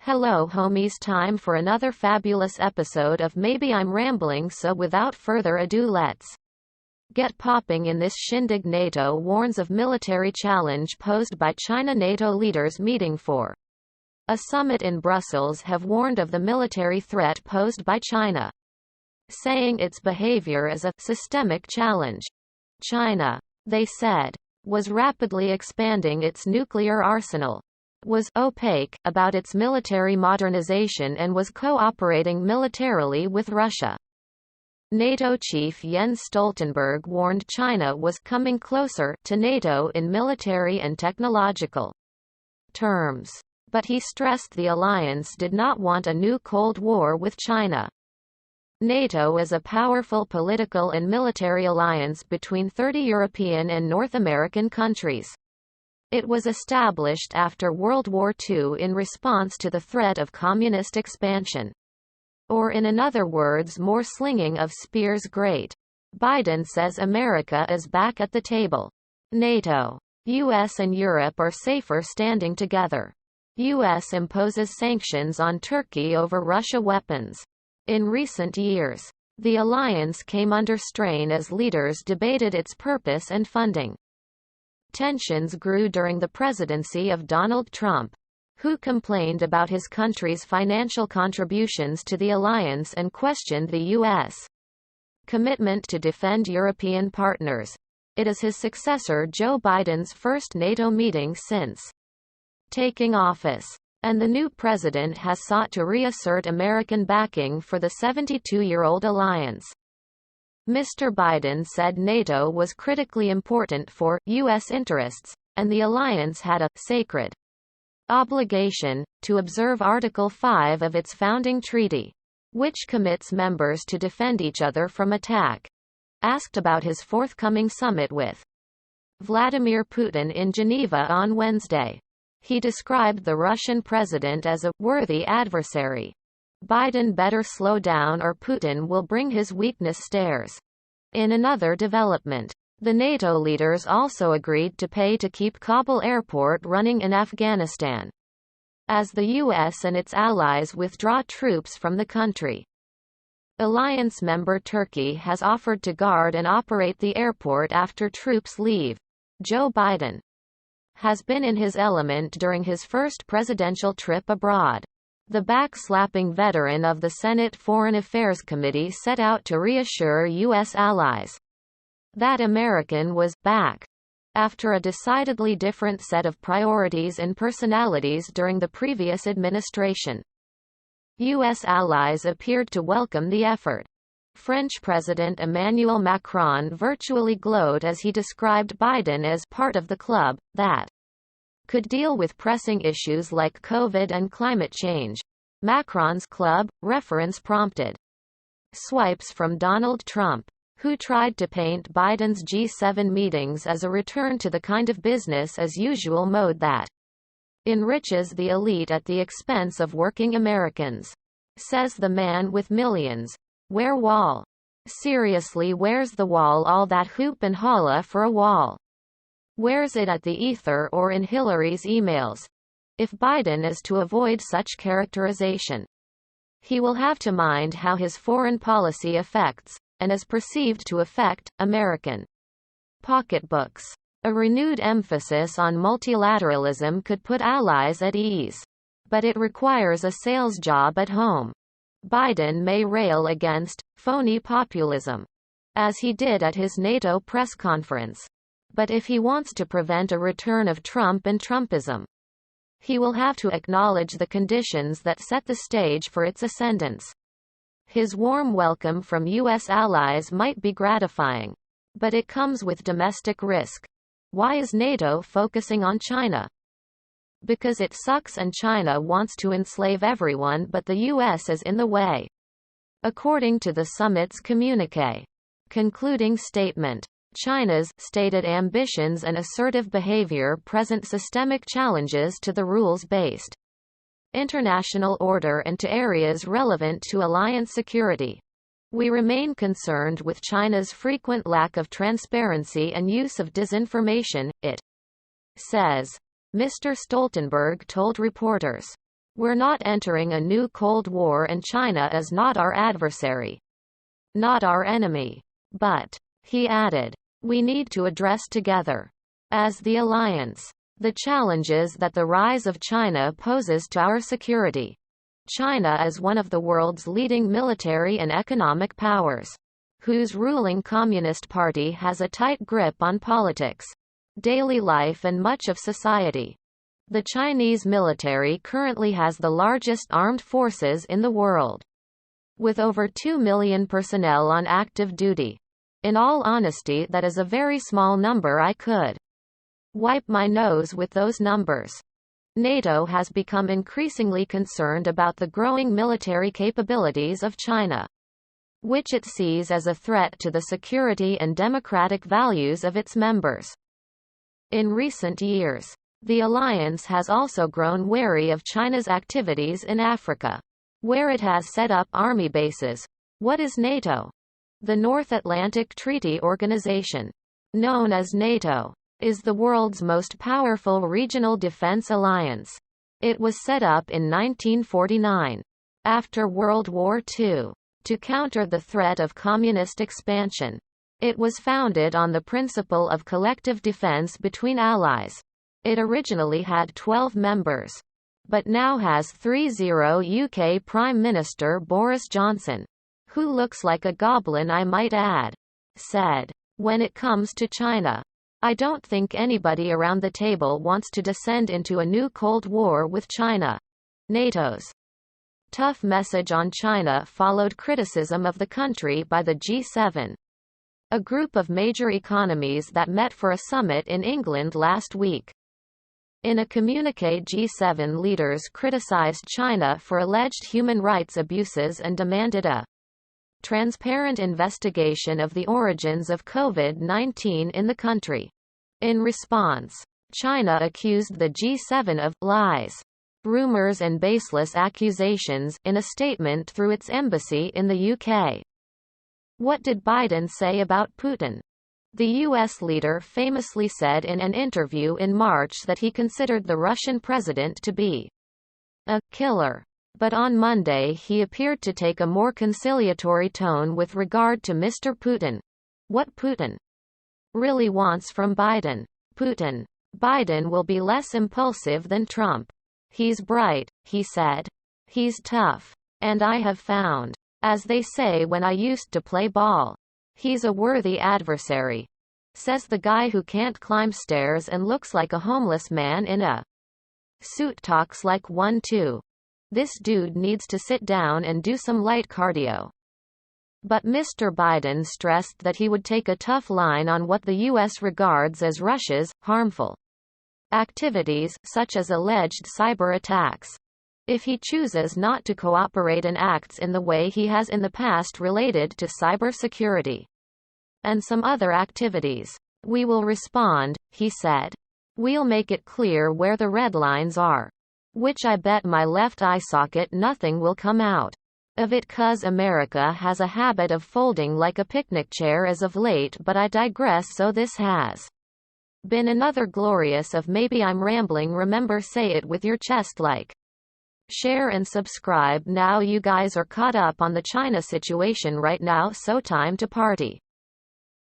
Hello homies, time for another fabulous episode of Maybe I'm Rambling, so without further ado let's get popping in this shindig. NATO warns of military challenge posed by China. NATO leaders meeting for a summit in Brussels have warned of the military threat posed by China, saying its behavior is a systemic challenge. China, they said, was rapidly expanding its nuclear arsenal, was opaque about its military modernization, and was cooperating militarily with Russia. NATO chief Jens Stoltenberg warned China was coming closer to NATO in military and technological terms, but he stressed the alliance did not want a new Cold War with China. NATO is a powerful political and military alliance between 30 European and North American countries. It was established after World War II in response to the threat of communist expansion. Or in other words, more slinging of spears. Great Biden says America is back at the table. NATO, US and Europe are safer standing together. US imposes sanctions on Turkey over Russia weapons. In recent years, the alliance came under strain as leaders debated its purpose and funding. Tensions grew during the presidency of Donald Trump, who complained about his country's financial contributions to the alliance and questioned the U.S. commitment to defend European partners. It is his successor Joe Biden's first NATO meeting since taking office, and the new president has sought to reassert American backing for the 72-year-old alliance. Mr. Biden said NATO was critically important for U.S. interests, and the alliance had a sacred obligation to observe Article 5 of its founding treaty, which commits members to defend each other from attack. Asked about his forthcoming summit with Vladimir Putin in Geneva on Wednesday, he described the Russian president as a worthy adversary. Biden better slow down or Putin will bring his weakness stairs. In another development, the NATO leaders also agreed to pay to keep Kabul airport running in Afghanistan, as the U.S. and its allies withdraw troops from the country. Alliance member Turkey has offered to guard and operate the airport after troops leave. Joe Biden has been in his element during his first presidential trip abroad. The backslapping veteran of the Senate Foreign Affairs Committee set out to reassure U.S. allies that American was back after a decidedly different set of priorities and personalities during the previous administration. U.S. allies appeared to welcome the effort. French President Emmanuel Macron virtually glowed as he described Biden as part of the club that could deal with pressing issues like COVID and climate change. Macron's club reference prompted swipes from Donald Trump, who tried to paint Biden's G7 meetings as a return to the kind of business as usual mode that enriches the elite at the expense of working Americans. Says the man with millions. Where wall? Seriously, where's the wall? All that hoop and holla for a wall. Where's it, at the ether or in Hillary's emails? If Biden is to avoid such characterization, he will have to mind how his foreign policy affects, and is perceived to affect, American pocketbooks. A renewed emphasis on multilateralism could put allies at ease, but it requires a sales job at home. Biden may rail against phony populism, as he did at his NATO press conference. But if he wants to prevent a return of Trump and Trumpism, he will have to acknowledge the conditions that set the stage for its ascendance. His warm welcome from U.S. allies might be gratifying, but it comes with domestic risk. Why is NATO focusing on China? Because it sucks and China wants to enslave everyone, but the U.S. is in the way, according to the summit's communiqué. Concluding statement. China's stated ambitions and assertive behavior present systemic challenges to the rules-based international order and to areas relevant to alliance security. We remain concerned with China's frequent lack of transparency and use of disinformation, it says. Mr. Stoltenberg told reporters. We're not entering a new Cold War and China is not our adversary. Not our enemy. But, he added, we need to address together, as the alliance, the challenges that the rise of China poses to our security. China is one of the world's leading military and economic powers, whose ruling Communist Party has a tight grip on politics, daily life and much of society. The Chinese military currently has the largest armed forces in the world, with over 2 million personnel on active duty. In all honesty, that is a very small number. I could wipe my nose with those numbers. NATO has become increasingly concerned about the growing military capabilities of China, which it sees as a threat to the security and democratic values of its members. In recent years, the alliance has also grown wary of China's activities in Africa, where it has set up army bases. What is NATO? The North Atlantic Treaty Organization, known as NATO, is the world's most powerful regional defense alliance. It was set up in 1949, after World War II, to counter the threat of communist expansion. It was founded on the principle of collective defense between allies. It originally had 12 members, but now has 30. UK Prime Minister Boris Johnson, who looks like a goblin I might add, said, when it comes to China, I don't think anybody around the table wants to descend into a new Cold War with China. NATO's tough message on China followed criticism of the country by the G7, a group of major economies that met for a summit in England last week. In a communiqué, G7 leaders criticized China for alleged human rights abuses and demanded a transparent investigation of the origins of COVID-19 in the country. In response, China accused the G7 of lies, rumors and baseless accusations in a statement through its embassy in the UK. What did Biden say about Putin? The U.S. leader famously said in an interview in March that he considered the Russian president to be a killer. But on Monday he appeared to take a more conciliatory tone with regard to Mr. Putin. What Putin really wants from Biden. Biden will be less impulsive than Trump. He's bright, he said. He's tough. And I have found, as they say when I used to play ball, he's a worthy adversary, says the guy who can't climb stairs and looks like a homeless man in a suit. Talks like one too. This dude needs to sit down and do some light cardio. But Mr. Biden stressed that he would take a tough line on what the U.S. regards as Russia's harmful activities, such as alleged cyber attacks, if he chooses not to cooperate and acts in the way he has in the past related to cybersecurity and some other activities. We will respond, he said. We'll make it clear where the red lines are. Which I bet my left eye socket nothing will come out of it, 'cause America has a habit of folding like a picnic chair as of late, but I digress. So this has been another glorious of Maybe I'm Rambling. Remember, say it with your chest, like, share and subscribe. Now you guys are caught up on the China situation right now, so time to party.